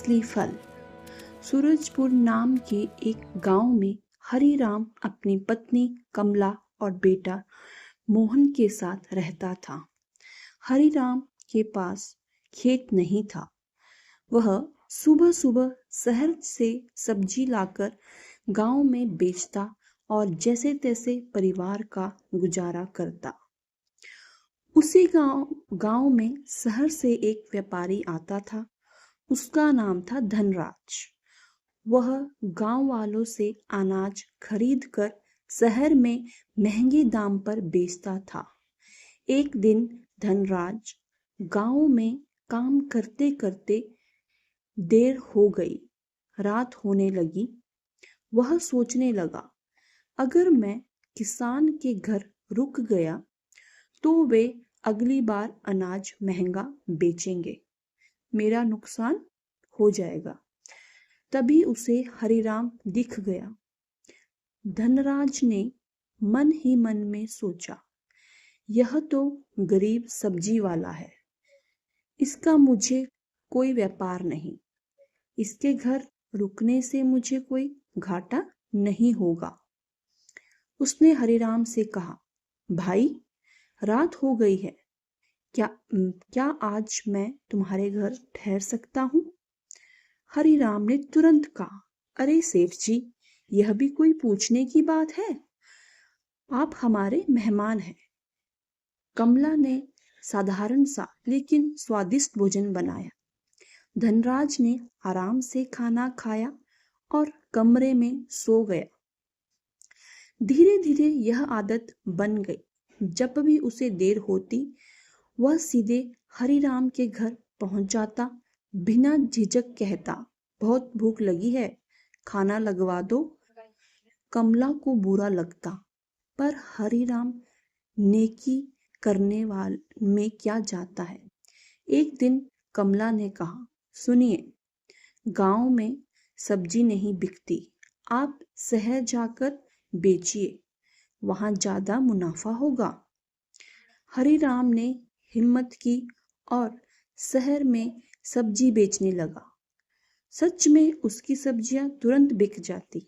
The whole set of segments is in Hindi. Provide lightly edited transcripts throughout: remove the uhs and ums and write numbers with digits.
असली फल। सूरजपुर नाम के एक गांव में हरिराम अपनी पत्नी कमला और बेटा मोहन के साथ रहता था। हरिराम के पास खेत नहीं था। वह सुबह सुबह शहर से सब्जी लाकर गांव में बेचता और जैसे तैसे परिवार का गुजारा करता। उसी गांव में शहर से एक व्यापारी आता था। उसका नाम था धनराज। वह गांव वालों से अनाज खरीद कर शहर में महंगे दाम पर बेचता था। एक दिन धनराज गांव में काम करते करते देर हो गई, रात होने लगी। वह सोचने लगा, अगर मैं किसान के घर रुक गया तो वे अगली बार अनाज महंगा बेचेंगे, मेरा नुकसान हो जाएगा। तभी उसे हरिराम दिख गया। धनराज ने मन ही मन में सोचा, यह तो गरीब सब्जी वाला है, इसका मुझे कोई व्यापार नहीं, इसके घर रुकने से मुझे कोई घाटा नहीं होगा। उसने हरिराम से कहा, भाई रात हो गई है, क्या आज मैं तुम्हारे घर ठहर सकता हूँ? हरिराम ने तुरंत कहा, अरे सेठ जी, यह भी कोई पूछने की बात है, आप हमारे मेहमान हैं। कमला ने साधारण सा लेकिन स्वादिष्ट भोजन बनाया। धनराज ने आराम से खाना खाया और कमरे में सो गया। धीरे धीरे यह आदत बन गई। जब भी उसे देर होती, वह सीधे हरिराम के घर पहुंच जाता। बिना झिझक कहता, बहुत भूख लगी है, खाना लगवा दो। कमला को बुरा लगता, पर हरिराम नेकी करने वाले में क्या जाता है। एक दिन कमला ने कहा, सुनिए, गांव में सब्जी नहीं बिकती, आप शहर जाकर बेचिए, वहां ज्यादा मुनाफा होगा। हरिराम ने हिम्मत की और शहर में सब्जी बेचने लगा। सच में उसकी सब्जियां तुरंत बिक जाती।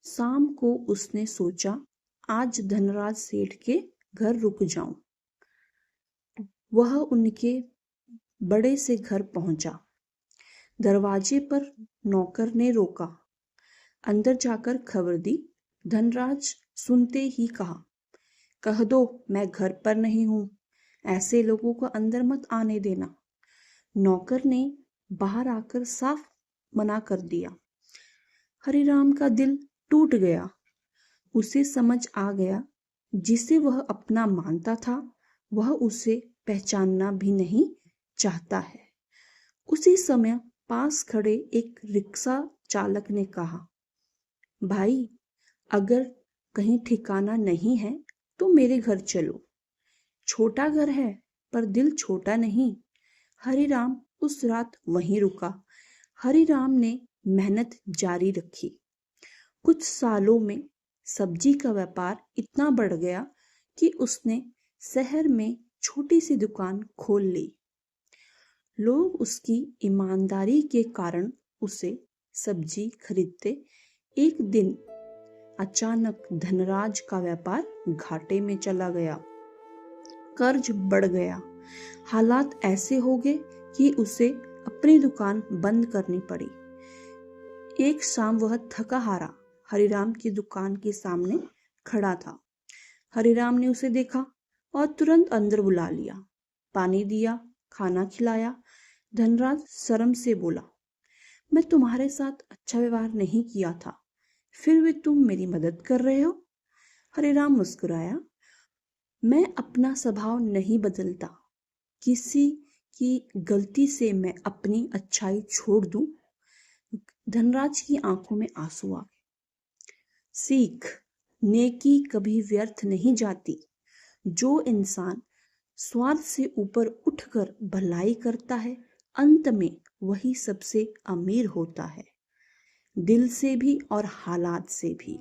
शाम को उसने सोचा, आज धनराज सेठ के घर रुक जाऊं। वह उनके बड़े से घर पहुंचा। दरवाजे पर नौकर ने रोका। अंदर जाकर खबर दी। धनराज सुनते ही कहा, कह दो मैं घर पर नहीं हूं, ऐसे लोगों को अंदर मत आने देना। नौकर ने बाहर आकर साफ मना कर दिया। हरिराम का दिल टूट गया। उसे समझ आ गया, जिसे वह अपना मानता था वह उसे पहचानना भी नहीं चाहता है। उसी समय पास खड़े एक रिक्शा चालक ने कहा, भाई अगर कहीं ठिकाना नहीं है तो मेरे घर चलो। छोटा घर है पर दिल छोटा नहीं। हरिराम उस रात वहीं रुका। हरिराम ने मेहनत जारी रखी। कुछ सालों में सब्जी का व्यापार इतना बढ़ गया कि उसने शहर में छोटी सी दुकान खोल ली। लोग उसकी ईमानदारी के कारण उसे सब्जी खरीदते। एक दिन अचानक धनराज का व्यापार घाटे में चला गया। कर्ज बढ़ गया। हालात ऐसे हो गए कि उसे अपनी दुकान बंद करनी पड़ी। एक शाम वह थका हारा हरिराम की दुकान के सामने खड़ा था। हरिराम ने उसे देखा और तुरंत अंदर बुला लिया। पानी दिया, खाना खिलाया। धनराज शर्म से बोला, मैं तुम्हारे साथ अच्छा व्यवहार नहीं किया था, फिर भी तुम मेरी मदद कर रहे हो। हरिराम मुस्कुराया, मैं अपना स्वभाव नहीं बदलता, किसी की गलती से मैं अपनी अच्छाई छोड़ दूं। धनराज की आंखों में आंसू आ गए। सीख, नेकी कभी व्यर्थ नहीं जाती। जो इंसान स्वार्थ से ऊपर उठकर भलाई करता है, अंत में वही सबसे अमीर होता है, दिल से भी और हालात से भी।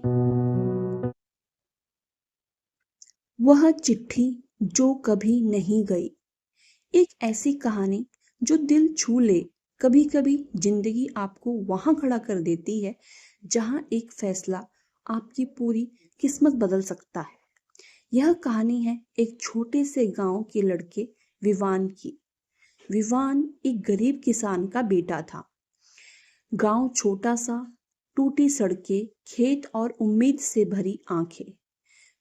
वह चिट्ठी जो कभी नहीं गई। एक ऐसी कहानी जो दिल छू ले, कभी कभी जिंदगी आपको वहां खड़ा कर देती है जहां एक फैसला आपकी पूरी किस्मत बदल सकता है। यह कहानी है एक छोटे से गांव के लड़के विवान की। विवान एक गरीब किसान का बेटा था। गांव छोटा सा, टूटी सड़कें, खेत और उम्मीद से भरी आंखें।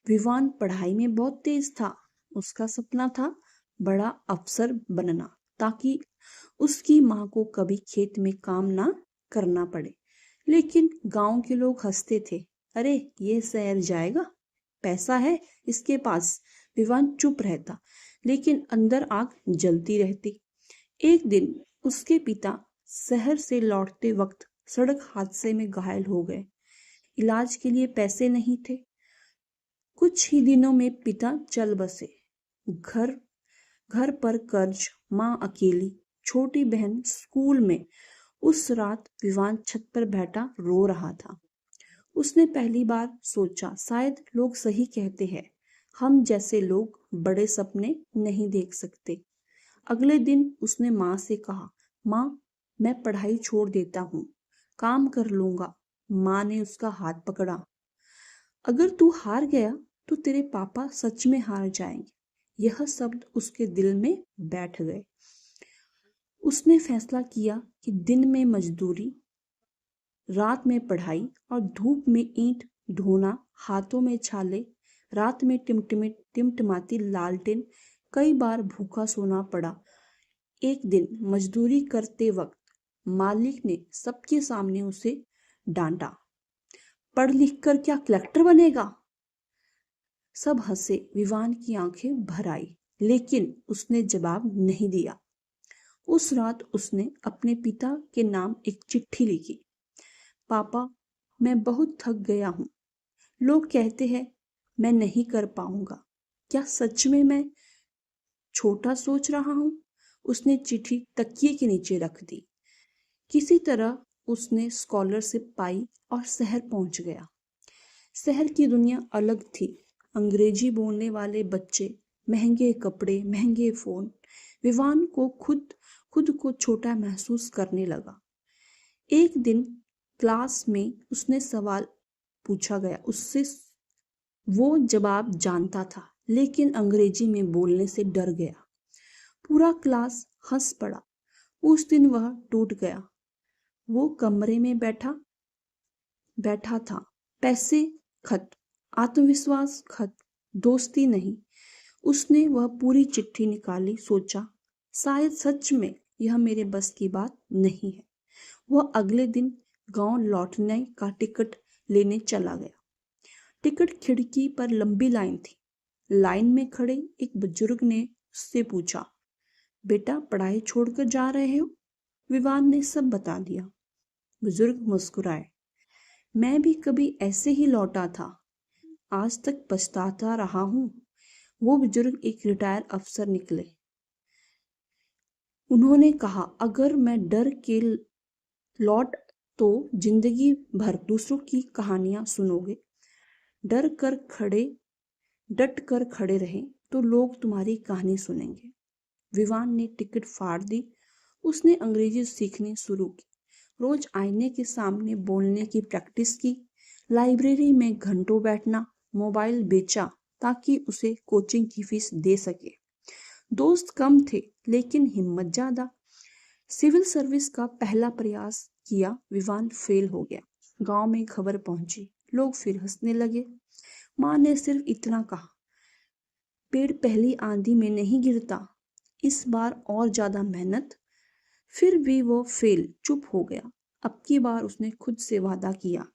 विवान पढ़ाई में बहुत तेज था। उसका सपना था बड़ा अफसर बनना, ताकि उसकी माँ को कभी खेत में काम ना करना पड़े। लेकिन गांव के लोग हंसते थे, अरे ये शहर जाएगा, पैसा है इसके पास। विवान चुप रहता, लेकिन अंदर आग जलती रहती। एक दिन उसके पिता शहर से लौटते वक्त सड़क हादसे में घायल हो गए। इलाज के लिए पैसे नहीं थे। कुछ ही दिनों में पिता चल बसे। घर घर पर कर्ज, माँ अकेली, छोटी बहन स्कूल में। उस रात विवान छत पर बैठा रो रहा था। उसने पहली बार सोचा, शायद लोग सही कहते हैं, हम जैसे लोग बड़े सपने नहीं देख सकते। अगले दिन उसने माँ से कहा, माँ मैं पढ़ाई छोड़ देता हूँ, काम कर लूंगा। माँ ने उसका हाथ पकड़ा। अगर तू हार गया तो तेरे पापा सच में हार जाएंगे। यह शब्द उसके दिल में बैठ गए। उसने फैसला किया कि दिन में मजदूरी, रात में पढ़ाई और धूप में ईंट ढोना, हाथों में छाले, रात में टिमटिमाती लालटेन। कई बार भूखा सोना पड़ा। एक दिन मजदूरी करते वक्त मालिक ने सबके सामने उसे डांटा, पढ़ लिख कर क्या कलेक्टर बनेगा। सब हंसे। विवान की आंखें भर आई, लेकिन उसने जवाब नहीं दिया। उस रात उसने अपने पिता के नाम एक चिट्ठी लिखी, पापा मैं बहुत थक गया हूँ। लोग कहते हैं मैं नहीं कर पाऊंगा। क्या सच में मैं छोटा सोच रहा हूँ? उसने चिट्ठी तकिए के नीचे रख दी। किसी तरह उसने स्कॉलरशिप पाई और शहर पहुंच गया। शहर की दुनिया अलग थी। अंग्रेजी बोलने वाले बच्चे, महंगे कपड़े, महंगे फोन। विवान को खुद खुद को छोटा महसूस करने लगा। एक दिन क्लास में उसने सवाल पूछा गया उससे। वो जवाब जानता था, लेकिन अंग्रेजी में बोलने से डर गया। पूरा क्लास हंस पड़ा। उस दिन वह टूट गया। वो कमरे में बैठा था। पैसे खत्म, आत्मविश्वास खत्म, दोस्ती नहीं। उसने वह पूरी चिट्ठी निकाली। सोचा, शायद सच में यह मेरे बस की बात नहीं है। वह अगले दिन गांव लौटने का टिकट लेने चला गया। टिकट खिड़की पर लंबी लाइन थी। लाइन में खड़े एक बुजुर्ग ने उससे पूछा, बेटा पढ़ाई छोड़कर जा रहे हो? विवान ने सब बता दिया। बुजुर्ग मुस्कुराए, मैं भी कभी ऐसे ही लौटा था, आज तक पछताता रहा हूँ। वो बुजुर्ग एक रिटायर अफसर निकले। उन्होंने कहा, अगर मैं डर के लौट तो जिंदगी भर दूसरों की कहानियां सुनोगे। डट कर खड़े रहे तो लोग तुम्हारी कहानी सुनेंगे। विवान ने टिकट फाड़ दी। उसने अंग्रेजी सीखनी शुरू की। रोज आईने के सामने बोलने की प्रैक्टिस की। लाइब्रेरी में घंटों बैठना। मोबाइल बेचा ताकि उसे कोचिंग की फीस दे सके। दोस्त कम थे, लेकिन हिम्मत ज्यादा। सिविल सर्विस का पहला प्रयास किया, विवान फेल हो गया। गांव में खबर पहुंची, लोग फिर हंसने लगे। माँ ने सिर्फ इतना कहा, पेड़ पहली आंधी में नहीं गिरता, इस बार और ज्यादा मेहनत। फिर भी वो फेल, चुप हो गया। अब की बार उसने खुद से वादा किया,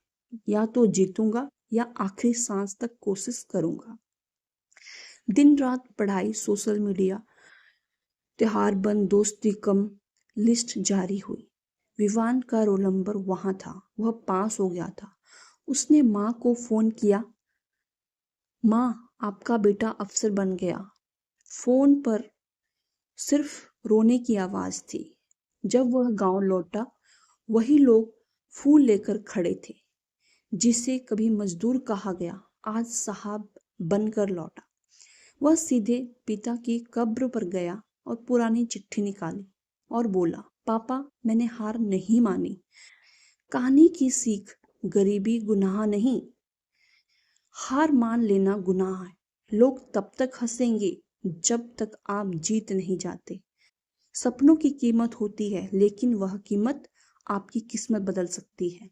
या तो जीतूंगा या आखिरी सांस तक कोशिश करूंगा। दिन रात पढ़ाई, सोशल मीडिया, त्योहार बंद, दोस्ती कम, लिस्ट जारी हुई। विवान का रोल नंबर वहां था, वह पास हो गया था। उसने माँ को फोन किया, माँ आपका बेटा अफसर बन गया। फोन पर सिर्फ रोने की आवाज थी। जब वह गांव लौटा, वही लोग फूल लेकर खड़े थे। जिसे कभी मजदूर कहा गया, आज साहब बनकर लौटा। वह सीधे पिता की कब्र पर गया और पुरानी चिट्ठी निकाली और बोला, पापा, मैंने हार नहीं मानी। कहानी की सीख, गरीबी गुनाह नहीं, हार मान लेना गुनाह है। लोग तब तक हंसेंगे जब तक आप जीत नहीं जाते। सपनों की कीमत होती है, लेकिन वह कीमत आपकी किस्मत बदल सकती है।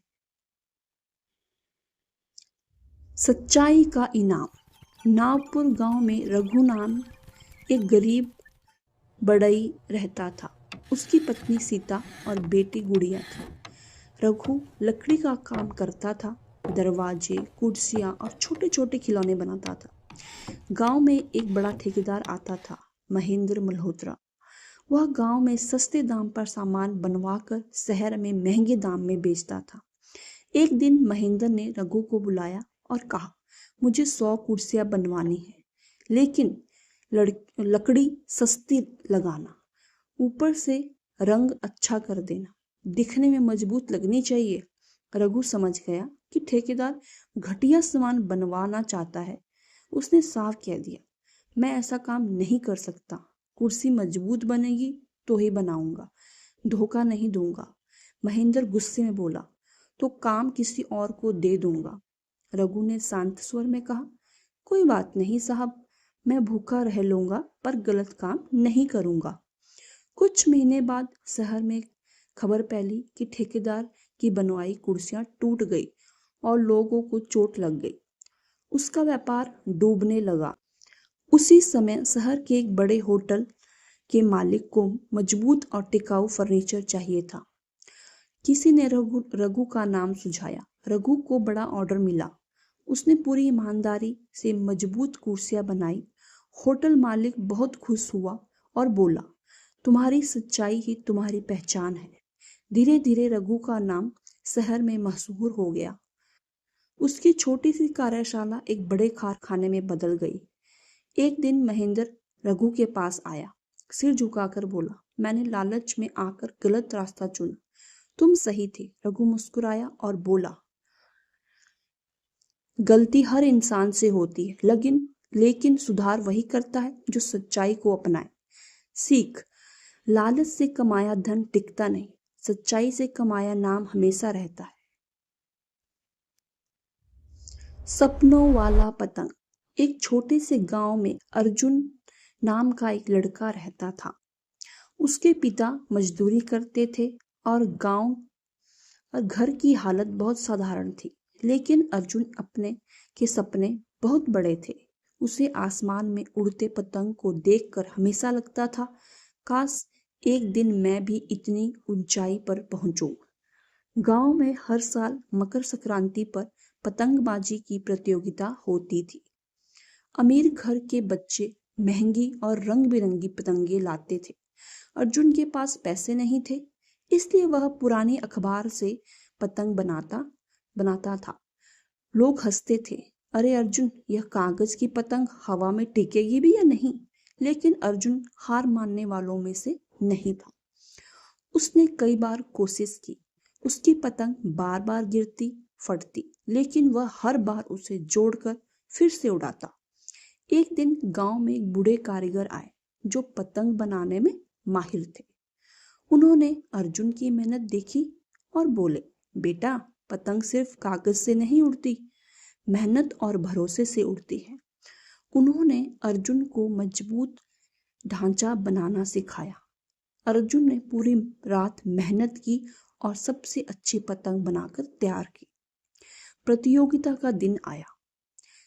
सच्चाई का इनाम। नावपुर गांव में रघु नाम एक गरीब बढ़ई रहता था। उसकी पत्नी सीता और बेटी गुड़िया थी। रघु लकड़ी का काम करता था, दरवाजे, कुर्सियां और छोटे छोटे खिलौने बनाता था। गांव में एक बड़ा ठेकेदार आता था, महेंद्र मल्होत्रा। वह गांव में सस्ते दाम पर सामान बनवाकर शहर में महंगे दाम में बेचता था। एक दिन महेंद्र ने रघु को बुलाया और कहा, मुझे 100 कुर्सियां बनवानी है, लेकिन लकड़ी सस्ती लगाना, ऊपर से रंग अच्छा कर देना, दिखने में मजबूत लगनी चाहिए। रघु समझ गया कि ठेकेदार घटिया सामान बनवाना चाहता है। उसने साफ कह दिया, मैं ऐसा काम नहीं कर सकता। कुर्सी मजबूत बनेगी तो ही बनाऊंगा, धोखा नहीं दूंगा। महेंद्र गुस्से में बोला, तो काम किसी और को दे दूंगा। रघु ने शांत स्वर में कहा, कोई बात नहीं साहब, मैं भूखा रह लूंगा पर गलत काम नहीं करूंगा। कुछ महीने बाद शहर में खबर फैली कि ठेकेदार की बनवाई कुर्सियां टूट गई और लोगों को चोट लग गई। उसका व्यापार डूबने लगा। उसी समय शहर के एक बड़े होटल के मालिक को मजबूत और टिकाऊ फर्नीचर चाहिए था। किसी ने रघु का नाम सुझाया। रघु को बड़ा ऑर्डर मिला। उसने पूरी ईमानदारी से मजबूत कुर्सियां बनाई। होटल मालिक बहुत खुश हुआ और बोला, तुम्हारी सच्चाई ही तुम्हारी पहचान है। धीरे धीरे रघु का नाम शहर में मशहूर हो गया। उसकी छोटी सी कार्यशाला एक बड़े कारखाने में बदल गई। एक दिन महेंद्र रघु के पास आया, सिर झुकाकर बोला, मैंने लालच में आकर गलत रास्ता चुना। तुम सही थे। रघु मुस्कुराया और बोला, गलती हर इंसान से होती है, लेकिन सुधार वही करता है जो सच्चाई को अपनाए। सीख, लालच से कमाया धन टिकता नहीं, सच्चाई से कमाया नाम हमेशा रहता है। सपनों वाला पतंग। एक छोटे से गांव में अर्जुन नाम का एक लड़का रहता था। उसके पिता मजदूरी करते थे और गांव और घर की हालत बहुत साधारण थी। लेकिन अर्जुन अपने के सपने बहुत बड़े थे। उसे आसमान में उड़ते पतंग को देखकर हमेशा लगता था, काश एक दिन मैं भी इतनी ऊंचाई पर पहुंचूं। गांव में हर साल मकर संक्रांति पर पतंगबाजी की प्रतियोगिता होती थी। अमीर घर के बच्चे महंगी और रंग बिरंगी पतंगे लाते थे। अर्जुन के पास पैसे नहीं थे, इसलिए वह पुरानी अखबार से पतंग बनाता था। लोग हंसते थे, अरे अर्जुन, यह कागज की पतंग हवा में टिकेगी भी या नहीं। लेकिन अर्जुन हार मानने वालों में से नहीं था। उसने कई बार कोशिश की। उसकी पतंग बार बार गिरती, फटती, लेकिन वह हर बार उसे जोड़कर फिर से उड़ाता। एक दिन गांव में एक बूढ़े कारीगर आए जो पतंग बनाने में माहिर थे। उन्होंने अर्जुन की मेहनत देखी और बोले, बेटा, पतंग सिर्फ कागज से नहीं उड़ती, मेहनत और भरोसे से उड़ती है। उन्होंने अर्जुन को मजबूत ढांचा बनाना सिखाया। अर्जुन ने पूरी रात मेहनत की और सबसे अच्छी पतंग बनाकर तैयार की। प्रतियोगिता का दिन आया।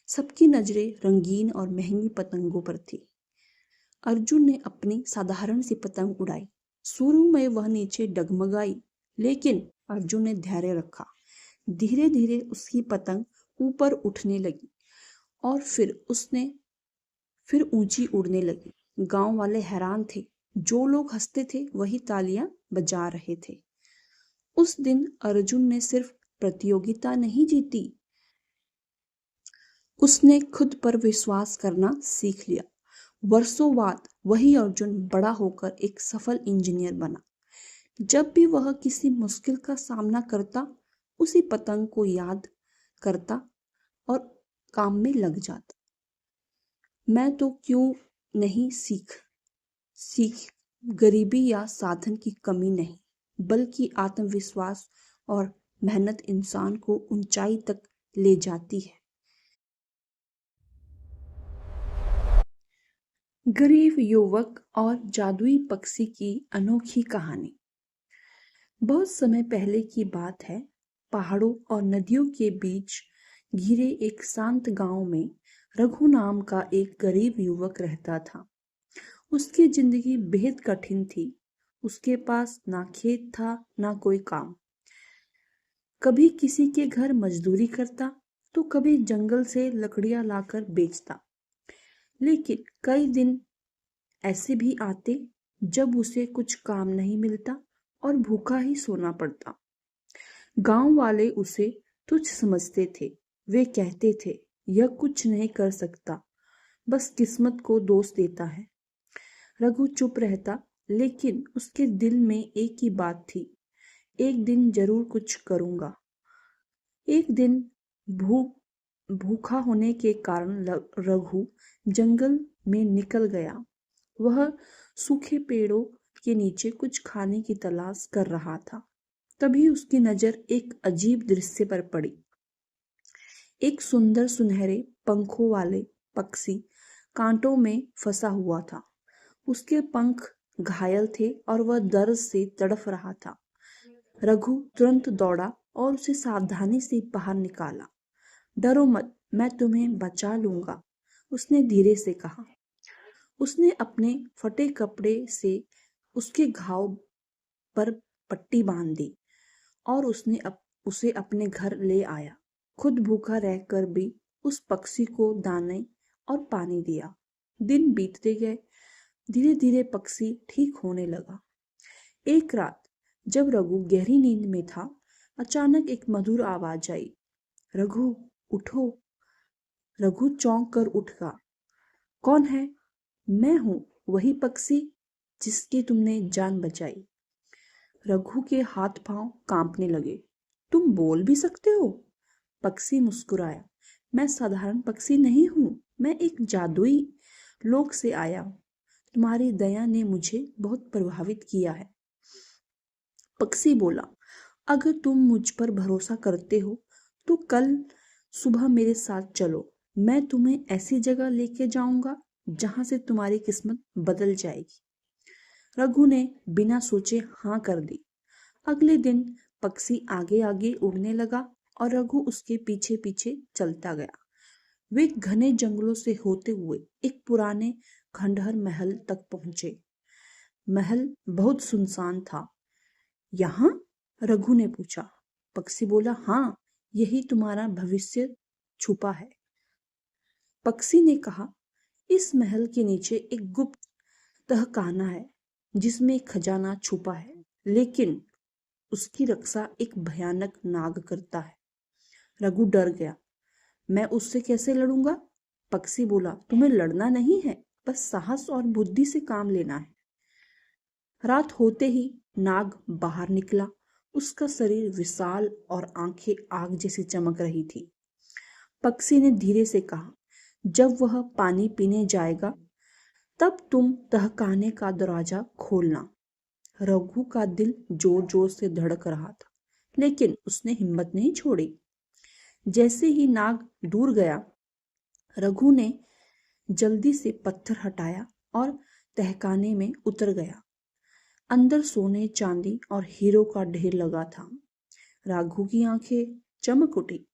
सबकी नजरें रंगीन और महंगी पतंगों पर थी। अर्जुन ने अपनी साधारण सी पतंग उड़ाई। शुरू में वह नीचे डगमगाई, लेकिन अर्जुन ने धैर्य रखा। धीरे धीरे उसकी पतंग ऊपर उठने लगी और फिर ऊंची उड़ने लगी। गांव वाले हैरान थे। जो लोग हंसते थे वही तालियां बजा रहे थे। उस दिन अर्जुन ने सिर्फ प्रतियोगिता नहीं जीती, उसने खुद पर विश्वास करना सीख लिया। वर्षों बाद वही अर्जुन बड़ा होकर एक सफल इंजीनियर बना। जब भी वह किसी मुश्किल का सामना करता, उसी पतंग को याद करता और काम में लग जाता। मैं तो क्यों नहीं सीख गरीबी या साधन की कमी नहीं, बल्कि आत्मविश्वास और मेहनत इंसान को ऊंचाई तक ले जाती है। गरीब युवक और जादुई पक्षी की अनोखी कहानी। बहुत समय पहले की बात है। पहाड़ों और नदियों के बीच घिरे एक शांत गांव में रघु नाम का एक गरीब युवक रहता था। उसकी जिंदगी बेहद कठिन थी। उसके पास ना खेत था ना कोई काम। कभी किसी के घर मजदूरी करता तो कभी जंगल से लकड़ियां लाकर बेचता। लेकिन कई दिन ऐसे भी आते जब उसे कुछ काम नहीं मिलता और भूखा ही सोना पड़ता। गांव वाले उसे तुच्छ समझते थे। वे कहते थे, यह कुछ नहीं कर सकता, बस किस्मत को दोष देता है। रघु चुप रहता, लेकिन उसके दिल में एक ही बात थी, एक दिन जरूर कुछ करूंगा। एक दिन भूखा होने के कारण रघु जंगल में निकल गया। वह सूखे पेड़ों के नीचे कुछ खाने की तलाश कर रहा था। तभी उसकी नजर एक अजीब दृश्य पर पड़ी। एक सुंदर सुनहरे पंखों वाले पक्षी कांटों में फंसा हुआ था। उसके पंख घायल थे और वह दर्द से तड़फ रहा था। रघु तुरंत दौड़ा और उसे सावधानी से बाहर निकाला। डरो मत, मैं तुम्हें बचा लूंगा, उसने धीरे से कहा। उसने अपने फटे कपड़े से उसके घाव पर पट्टी बांध दी और उसे अपने घर ले आया। खुद भूखा रहकर भी उस पक्षी को दाने और पानी दिया। दिन बीतते गए। धीरे धीरे पक्षी ठीक होने लगा। एक रात जब रघु गहरी नींद में था, अचानक एक मधुर आवाज आई, रघु उठो। रघु चौंक कर उठा। कौन है? मैं हूं, वही पक्षी जिसकी तुमने जान बचाई। रघु के हाथ पांव कांपने लगे। तुम बोल भी सकते हो? पक्षी मुस्कुराया। मैं साधारण पक्षी नहीं हूं, मैं एक जादुई लोक से आया हूं। तुम्हारी दया ने मुझे बहुत प्रभावित किया है। पक्षी बोला, अगर तुम मुझ पर भरोसा करते हो तो कल सुबह मेरे साथ चलो। मैं तुम्हें ऐसी जगह लेके जाऊंगा जहां से तुम्हारी किस्मत बदल जाएगी। रघु ने बिना सोचे हाँ कर दी। अगले दिन पक्षी आगे आगे उड़ने लगा और रघु उसके पीछे पीछे चलता गया। वे घने जंगलों से होते हुए एक पुराने खंडहर महल तक पहुंचे। महल बहुत सुनसान था। यहाँ? रघु ने पूछा। पक्षी बोला, हाँ, यही तुम्हारा भविष्य छुपा है। पक्षी ने कहा, इस महल के नीचे एक गुप्त तहखाना है जिसमें खजाना छुपा है, लेकिन उसकी रक्षा एक भयानक नाग करता है। रघु डर गया। मैं उससे कैसे लड़ूंगा? पक्षी बोला, तुम्हें लड़ना नहीं है, बस साहस और बुद्धि से काम लेना है। रात होते ही नाग बाहर निकला। उसका शरीर विशाल और आंखें आग जैसी चमक रही थी। पक्षी ने धीरे से कहा, जब वह पानी पीने जाएगा तब तुम तहखाने का दरवाजा खोलना। रघु का दिल जोर जोर से धड़क रहा था, लेकिन उसने हिम्मत नहीं छोड़ी। जैसे ही नाग दूर गया, रघु ने जल्दी से पत्थर हटाया और तहखाने में उतर गया। अंदर सोने, चांदी और हीरो का ढेर लगा था। रघु की आंखें चमक उठी।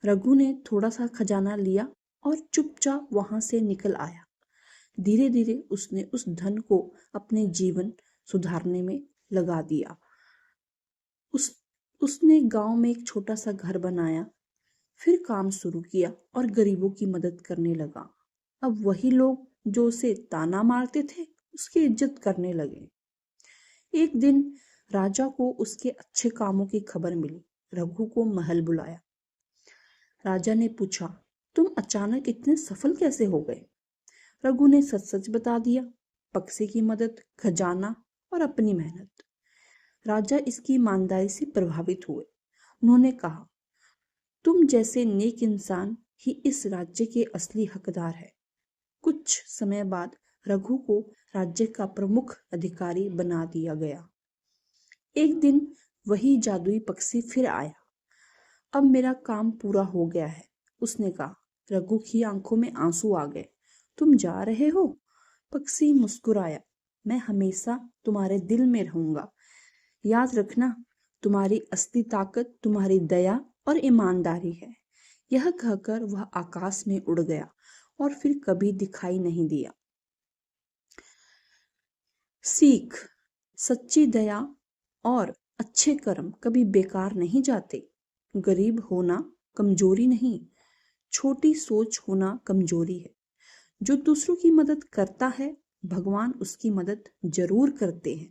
रघु ने थोड़ा सा खजाना लिया और चुपचाप वहां से निकल आया। धीरे धीरे उसने उस धन को अपने जीवन सुधारने में लगा दिया। उसने गांव में एक छोटा सा घर बनाया, फिर काम शुरू किया और गरीबों की मदद करने लगा। अब वही लोग जो उसे ताना मारते थे, उसकी इज्जत करने लगे। एक दिन राजा को उसके अच्छे कामों की खबर मिली। रघु को महल बुलाया। राजा ने पूछा, तुम अचानक इतने सफल कैसे हो गए? रघु ने सच सच बता दिया, पक्षी की मदद, खजाना और अपनी मेहनत। राजा इसकी ईमानदारी से प्रभावित हुए। उन्होंने कहा, तुम जैसे नेक इंसान ही इस राज्य के असली हकदार है। कुछ समय बाद रघु को राज्य का प्रमुख अधिकारी बना दिया गया। एक दिन वही जादुई पक्षी फिर आया। अब मेरा काम पूरा हो गया है, उसने कहा। रघु की आंखों में आंसू आ गए। तुम जा रहे हो? पक्षी मुस्कुराया। मैं हमेशा तुम्हारे दिल में रहूंगा। याद रखना, तुम्हारी असली ताकत तुम्हारी दया और ईमानदारी है। यह कहकर वह आकाश में उड़ गया और फिर कभी दिखाई नहीं दिया। सीख: सच्ची दया और अच्छे कर्म कभी बेकार नहीं जाते। गरीब होना कमजोरी नहीं, छोटी सोच होना कमजोरी है। जो दूसरों की मदद करता है, भगवान उसकी मदद जरूर करते हैं।